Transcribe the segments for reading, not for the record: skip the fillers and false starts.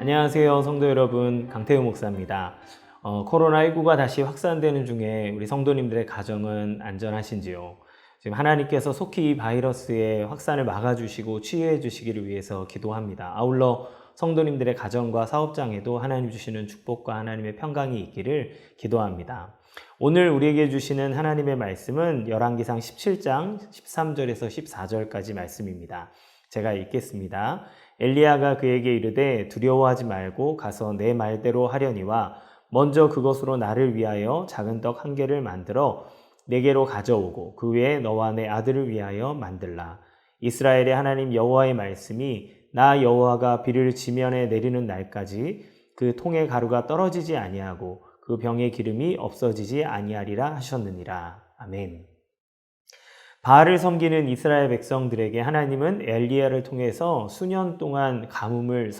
안녕하세요, 성도 여러분. 강태우 목사입니다. 코로나19가 다시 확산되는 중에 우리 성도님들의 가정은 안전하신지요? 지금 하나님께서 속히 이 바이러스의 확산을 막아주시고 치유해 주시기를 위해서 기도합니다. 아울러 성도님들의 가정과 사업장에도 하나님 주시는 축복과 하나님의 평강이 있기를 기도합니다. 오늘 우리에게 주시는 하나님의 말씀은 열왕기상 17장 13절에서 14절까지 말씀입니다. 제가 읽겠습니다. 엘리야가 그에게 이르되 두려워하지 말고 가서 내 말대로 하려니와 먼저 그것으로 나를 위하여 작은 떡 한 개를 만들어 내게로 가져오고 그 외에 너와 내 아들을 위하여 만들라. 이스라엘의 하나님 여호와의 말씀이 나 여호와가 비를 지면에 내리는 날까지 그 통의 가루가 떨어지지 아니하고 그 병의 기름이 없어지지 아니하리라 하셨느니라. 아멘. 바알을 섬기는 이스라엘 백성들에게 하나님은 엘리야를 통해서 수년 동안 가뭄을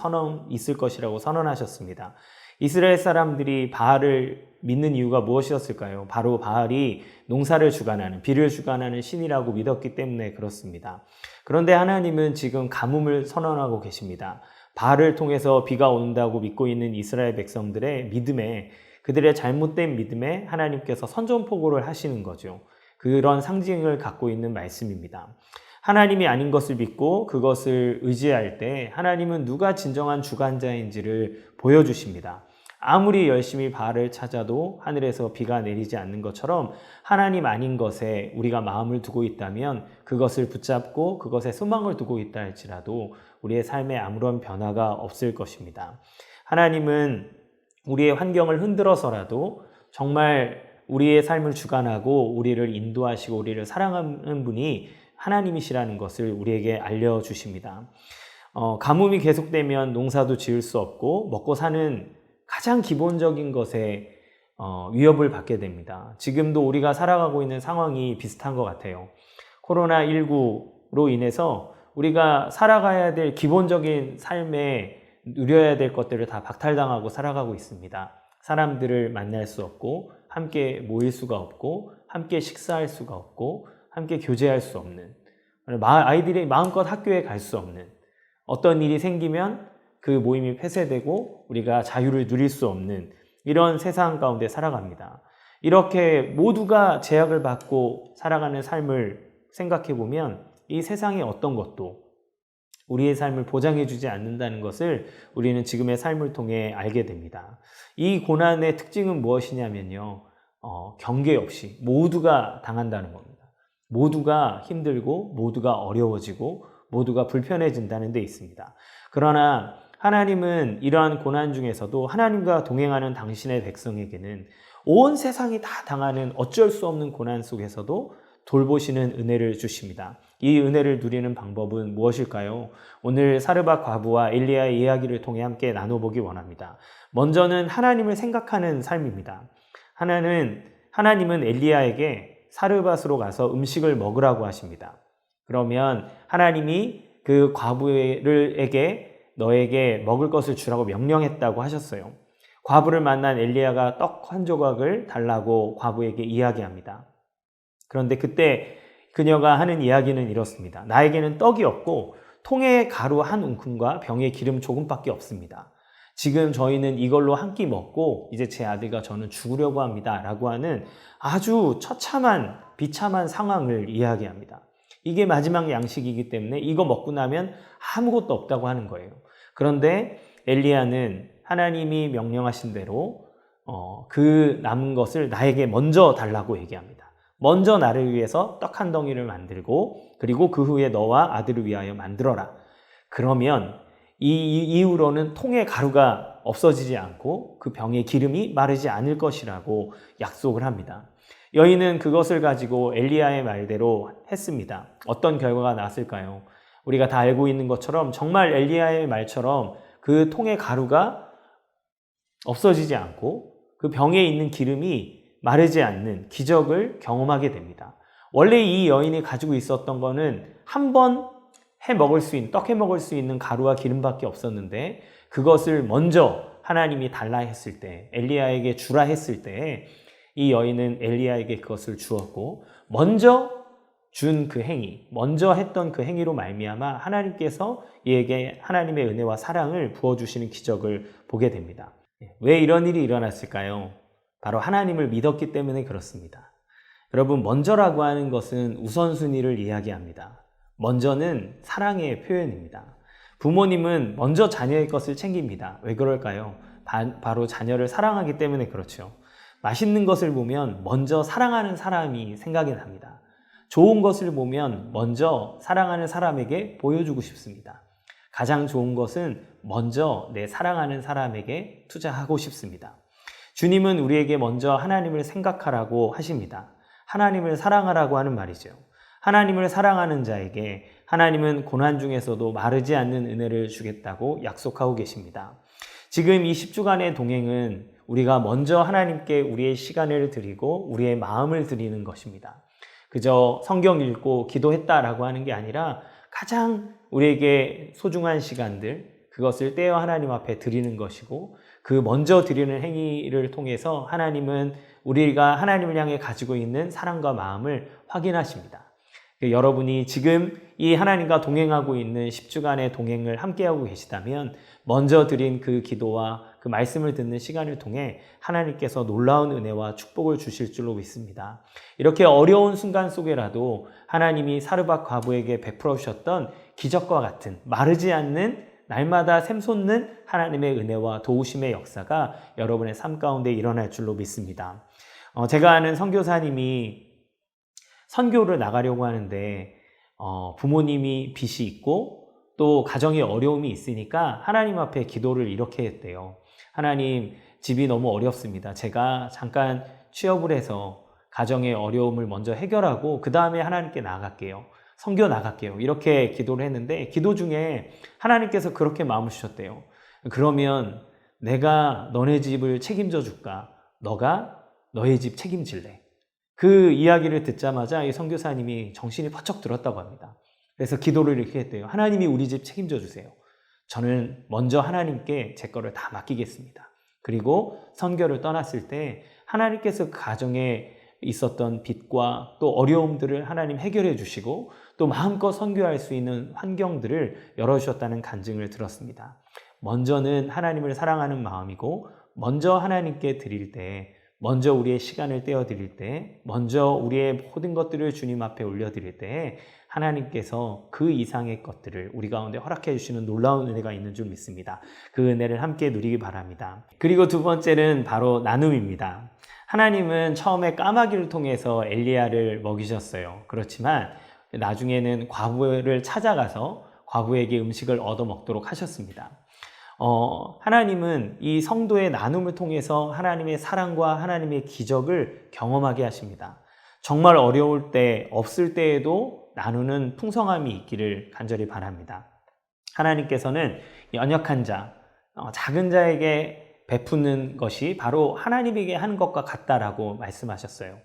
있을 것이라고 선언하셨습니다. 이스라엘 사람들이 바알을 믿는 이유가 무엇이었을까요? 바로 바알이 농사를 주관하는, 비를 주관하는 신이라고 믿었기 때문에 그렇습니다. 그런데 하나님은 지금 가뭄을 선언하고 계십니다. 바알을 통해서 비가 온다고 믿고 있는 이스라엘 백성들의 믿음에, 그들의 잘못된 믿음에 하나님께서 선전포고를 하시는 거죠. 그런 상징을 갖고 있는 말씀입니다. 하나님이 아닌 것을 믿고 그것을 의지할 때 하나님은 누가 진정한 주관자인지를 보여주십니다. 아무리 열심히 바알을 찾아도 하늘에서 비가 내리지 않는 것처럼 하나님 아닌 것에 우리가 마음을 두고 있다면 그것을 붙잡고 그것에 소망을 두고 있다 할지라도 우리의 삶에 아무런 변화가 없을 것입니다. 하나님은 우리의 환경을 흔들어서라도 정말 우리의 삶을 주관하고 우리를 인도하시고 우리를 사랑하는 분이 하나님이시라는 것을 우리에게 알려주십니다. 가뭄이 계속되면 농사도 지을 수 없고 먹고 사는 가장 기본적인 것에 위협을 받게 됩니다. 지금도 우리가 살아가고 있는 상황이 비슷한 것 같아요. 코로나19로 인해서 우리가 살아가야 될 기본적인 삶에 누려야 될 것들을 다 박탈당하고 살아가고 있습니다. 사람들을 만날 수 없고 함께 모일 수가 없고 함께 식사할 수가 없고 함께 교제할 수 없는, 아이들이 마음껏 학교에 갈 수 없는, 어떤 일이 생기면 그 모임이 폐쇄되고 우리가 자유를 누릴 수 없는 이런 세상 가운데 살아갑니다. 이렇게 모두가 제약을 받고 살아가는 삶을 생각해 보면 이 세상의 어떤 것도 우리의 삶을 보장해 주지 않는다는 것을 우리는 지금의 삶을 통해 알게 됩니다. 이 고난의 특징은 무엇이냐면요. 경계 없이 모두가 당한다는 겁니다. 모두가 힘들고 모두가 어려워지고 모두가 불편해진다는 데 있습니다. 그러나 하나님은 이러한 고난 중에서도 하나님과 동행하는 당신의 백성에게는 온 세상이 다 당하는 어쩔 수 없는 고난 속에서도 돌보시는 은혜를 주십니다. 이 은혜를 누리는 방법은 무엇일까요? 오늘 사르밧 과부와 엘리야의 이야기를 통해 함께 나눠보기 원합니다. 먼저는 하나님을 생각하는 삶입니다. 하나님은 엘리야에게 사르밧으로 가서 음식을 먹으라고 하십니다. 그러면 하나님이 그 과부에게 너에게 먹을 것을 주라고 명령했다고 하셨어요. 과부를 만난 엘리야가 떡 한 조각을 달라고 과부에게 이야기합니다. 그런데 그때 그녀가 하는 이야기는 이렇습니다. 나에게는 떡이 없고 통에 가루 한 움큼과 병에 기름 조금밖에 없습니다. 지금 저희는 이걸로 한 끼 먹고 이제 제 아들과 저는 죽으려고 합니다. 라고 하는 아주 처참한 비참한 상황을 이야기합니다. 이게 마지막 양식이기 때문에 이거 먹고 나면 아무것도 없다고 하는 거예요. 그런데 엘리야는 하나님이 명령하신 대로 그 남은 것을 나에게 먼저 달라고 얘기합니다. 먼저 나를 위해서 떡 한 덩이를 만들고 그리고 그 후에 너와 아들을 위하여 만들어라. 그러면 이 이후로는 통의 가루가 없어지지 않고 그 병의 기름이 마르지 않을 것이라고 약속을 합니다. 여인은 그것을 가지고 엘리야의 말대로 했습니다. 어떤 결과가 나왔을까요? 우리가 다 알고 있는 것처럼 정말 엘리야의 말처럼 그 통의 가루가 없어지지 않고 그 병에 있는 기름이 마르지 않는 기적을 경험하게 됩니다. 원래 이 여인이 가지고 있었던 거는 한 번 떡 해 먹을 수 있는 가루와 기름밖에 없었는데 그것을 먼저 하나님이 달라 했을 때, 엘리야에게 주라 했을 때 이 여인은 엘리야에게 그것을 주었고 먼저 준 그 행위, 먼저 했던 그 행위로 말미암아 하나님께서 이에게 하나님의 은혜와 사랑을 부어주시는 기적을 보게 됩니다. 왜 이런 일이 일어났을까요? 바로 하나님을 믿었기 때문에 그렇습니다. 여러분, 먼저라고 하는 것은 우선순위를 이야기합니다. 먼저는 사랑의 표현입니다. 부모님은 먼저 자녀의 것을 챙깁니다. 왜 그럴까요? 바로 자녀를 사랑하기 때문에 그렇죠. 맛있는 것을 보면 먼저 사랑하는 사람이 생각이 납니다. 좋은 것을 보면 먼저 사랑하는 사람에게 보여주고 싶습니다. 가장 좋은 것은 먼저 내 사랑하는 사람에게 투자하고 싶습니다. 주님은 우리에게 먼저 하나님을 생각하라고 하십니다. 하나님을 사랑하라고 하는 말이죠. 하나님을 사랑하는 자에게 하나님은 고난 중에서도 마르지 않는 은혜를 주겠다고 약속하고 계십니다. 지금 이 10주간의 동행은 우리가 먼저 하나님께 우리의 시간을 드리고 우리의 마음을 드리는 것입니다. 그저 성경 읽고 기도했다라고 하는 게 아니라 가장 우리에게 소중한 시간들, 그것을 떼어 하나님 앞에 드리는 것이고, 그 먼저 드리는 행위를 통해서 하나님은 우리가 하나님을 향해 가지고 있는 사랑과 마음을 확인하십니다. 여러분이 지금 이 하나님과 동행하고 있는 10주간의 동행을 함께하고 계시다면 먼저 드린 그 기도와 그 말씀을 듣는 시간을 통해 하나님께서 놀라운 은혜와 축복을 주실 줄로 믿습니다. 이렇게 어려운 순간 속에라도 하나님이 사르밧 과부에게 베풀어 주셨던 기적과 같은 마르지 않는 날마다 샘솟는 하나님의 은혜와 도우심의 역사가 여러분의 삶 가운데 일어날 줄로 믿습니다. 제가 아는 선교사님이 선교를 나가려고 하는데 부모님이 빚이 있고 또 가정에 어려움이 있으니까 하나님 앞에 기도를 이렇게 했대요. 하나님, 집이 너무 어렵습니다. 제가 잠깐 취업을 해서 가정의 어려움을 먼저 해결하고 그 다음에 하나님께 나아갈게요. 선교 나갈게요. 이렇게 기도를 했는데 기도 중에 하나님께서 그렇게 마음을 주셨대요. 그러면 내가 너네 집을 책임져 줄까? 너가 너의 집 책임질래? 그 이야기를 듣자마자 이 선교사님이 정신이 번쩍 들었다고 합니다. 그래서 기도를 이렇게 했대요. 하나님이 우리 집 책임져 주세요. 저는 먼저 하나님께 제 거를 다 맡기겠습니다. 그리고 선교를 떠났을 때 하나님께서 그 가정에 있었던 빚과 또 어려움들을 하나님 해결해 주시고 또 마음껏 선교할 수 있는 환경들을 열어주셨다는 간증을 들었습니다. 먼저는 하나님을 사랑하는 마음이고 먼저 하나님께 드릴 때, 먼저 우리의 시간을 떼어 드릴 때, 먼저 우리의 모든 것들을 주님 앞에 올려드릴 때 하나님께서 그 이상의 것들을 우리 가운데 허락해 주시는 놀라운 은혜가 있는 줄 믿습니다. 그 은혜를 함께 누리기 바랍니다. 그리고 두 번째는 바로 나눔입니다. 하나님은 처음에 까마귀를 통해서 엘리야를 먹이셨어요. 그렇지만 나중에는 과부를 찾아가서 과부에게 음식을 얻어 먹도록 하셨습니다. 하나님은 이 성도의 나눔을 통해서 하나님의 사랑과 하나님의 기적을 경험하게 하십니다. 정말 어려울 때, 없을 때에도 나누는 풍성함이 있기를 간절히 바랍니다. 하나님께서는 연약한 자, 작은 자에게 베푸는 것이 바로 하나님에게 하는 것과 같다라고 말씀하셨어요.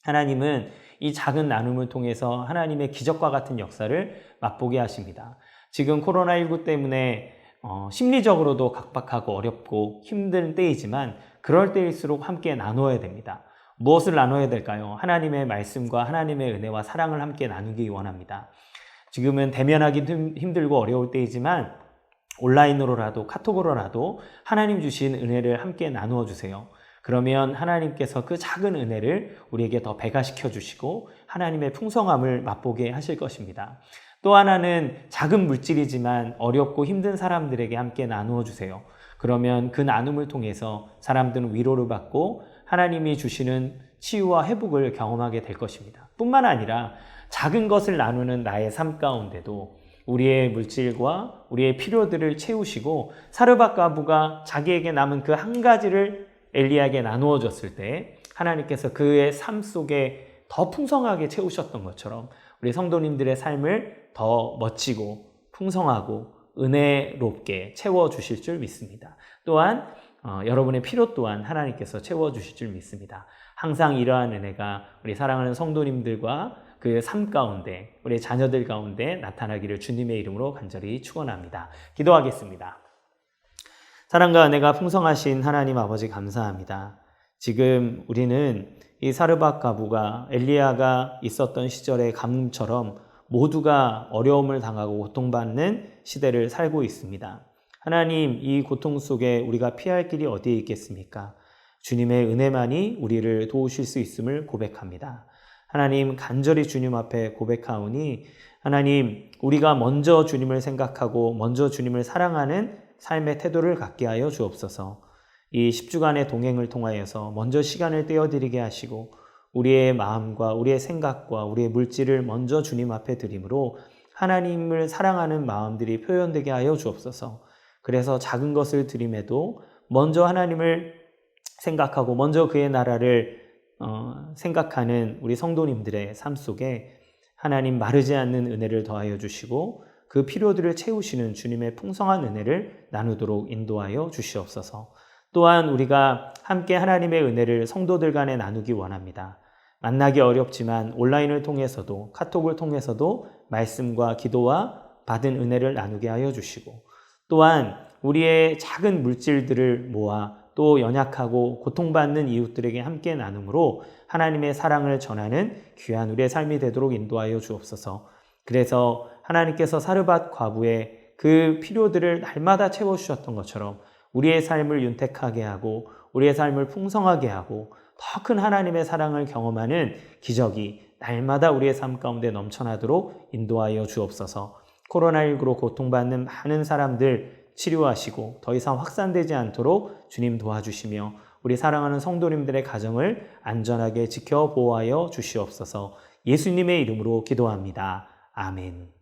하나님은 이 작은 나눔을 통해서 하나님의 기적과 같은 역사를 맛보게 하십니다. 지금 코로나19 때문에 심리적으로도 각박하고 어렵고 힘든 때이지만 그럴 때일수록 함께 나누어야 됩니다. 무엇을 나눠야 될까요? 하나님의 말씀과 하나님의 은혜와 사랑을 함께 나누기 원합니다. 지금은 대면하기 힘들고 어려울 때이지만 온라인으로라도 카톡으로라도 하나님 주신 은혜를 함께 나누어 주세요. 그러면 하나님께서 그 작은 은혜를 우리에게 더 배가시켜 주시고 하나님의 풍성함을 맛보게 하실 것입니다. 또 하나는 작은 물질이지만 어렵고 힘든 사람들에게 함께 나누어 주세요. 그러면 그 나눔을 통해서 사람들은 위로를 받고 하나님이 주시는 치유와 회복을 경험하게 될 것입니다. 뿐만 아니라 작은 것을 나누는 나의 삶 가운데도 우리의 물질과 우리의 필요들을 채우시고 사르밧 과부가 자기에게 남은 그 한 가지를 엘리야에게 나누어 줬을 때 하나님께서 그의 삶 속에 더 풍성하게 채우셨던 것처럼 우리 성도님들의 삶을 더 멋지고 풍성하고 은혜롭게 채워주실 줄 믿습니다. 또한 여러분의 필요 또한 하나님께서 채워주실 줄 믿습니다. 항상 이러한 은혜가 우리 사랑하는 성도님들과 그 삶 가운데 우리 자녀들 가운데 나타나기를 주님의 이름으로 간절히 축원합니다. 기도하겠습니다. 사랑과 은혜가 풍성하신 하나님 아버지 감사합니다. 지금 우리는 이 사르밧 과부가 엘리야가 있었던 시절의 가뭄처럼 모두가 어려움을 당하고 고통받는 시대를 살고 있습니다. 하나님, 이 고통 속에 우리가 피할 길이 어디에 있겠습니까? 주님의 은혜만이 우리를 도우실 수 있음을 고백합니다. 하나님, 간절히 주님 앞에 고백하오니 하나님, 우리가 먼저 주님을 생각하고 먼저 주님을 사랑하는 삶의 태도를 갖게 하여 주옵소서. 이 10주간의 동행을 통하여서 먼저 시간을 떼어드리게 하시고 우리의 마음과 우리의 생각과 우리의 물질을 먼저 주님 앞에 드림으로 하나님을 사랑하는 마음들이 표현되게 하여 주옵소서. 그래서 작은 것을 드림에도 먼저 하나님을 생각하고 먼저 그의 나라를 생각하는 우리 성도님들의 삶 속에 하나님 마르지 않는 은혜를 더하여 주시고 그 필요들을 채우시는 주님의 풍성한 은혜를 나누도록 인도하여 주시옵소서. 또한 우리가 함께 하나님의 은혜를 성도들 간에 나누기 원합니다. 만나기 어렵지만 온라인을 통해서도 카톡을 통해서도 말씀과 기도와 받은 은혜를 나누게 하여 주시고 또한 우리의 작은 물질들을 모아 또 연약하고 고통받는 이웃들에게 함께 나눔으로 하나님의 사랑을 전하는 귀한 우리의 삶이 되도록 인도하여 주옵소서. 그래서 하나님께서 사르밧 과부의 그 필요들을 날마다 채워주셨던 것처럼 우리의 삶을 윤택하게 하고 우리의 삶을 풍성하게 하고 더 큰 하나님의 사랑을 경험하는 기적이 날마다 우리의 삶 가운데 넘쳐나도록 인도하여 주옵소서. 코로나19로 고통받는 많은 사람들 치료하시고 더 이상 확산되지 않도록 주님 도와주시며 우리 사랑하는 성도님들의 가정을 안전하게 지켜 보호하여 주시옵소서. 예수님의 이름으로 기도합니다. 아멘.